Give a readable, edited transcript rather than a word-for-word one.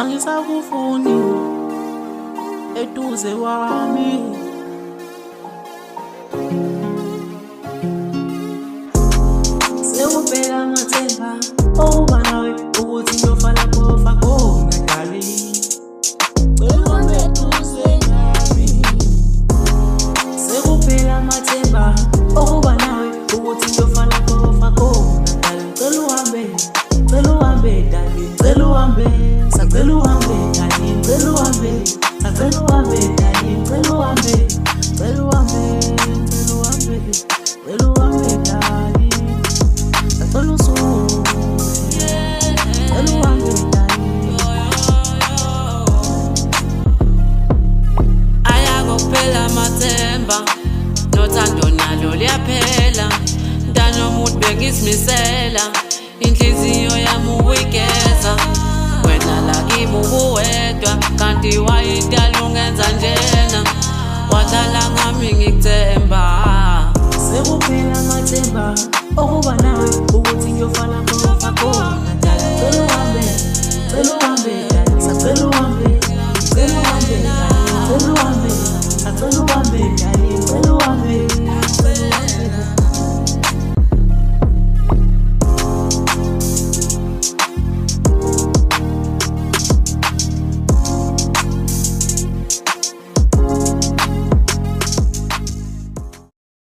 angisakufuni eduze wami. Sekuphela amathemba okuba nawe ukuthi ngiyofana khofa khona darling. Uhambe eduze nami. Sekuphela amathemba okuba nawe ukuthi ngiyofana khofa khona darling. Cela uhambe darling, cela uhambe, sacela uhambe darling, cela uhambe, sacela uhambe darling, cela uhambe, cela uhambe, cela uhambe, cela uhambe darling, sacela usuke, cela uhambe darling. Ayakuphela amathemba nothando nalo liyaphela. Mntanomuntu bengizimisela inhliziyo yami ukuyigeza, wena la kimi ubuwedwa kanti wayidala ungenza njena, wadlala ngami ngikuthemba. Sekuphela amathemba okuba nawe ukuthi ngiyofana khofa khona.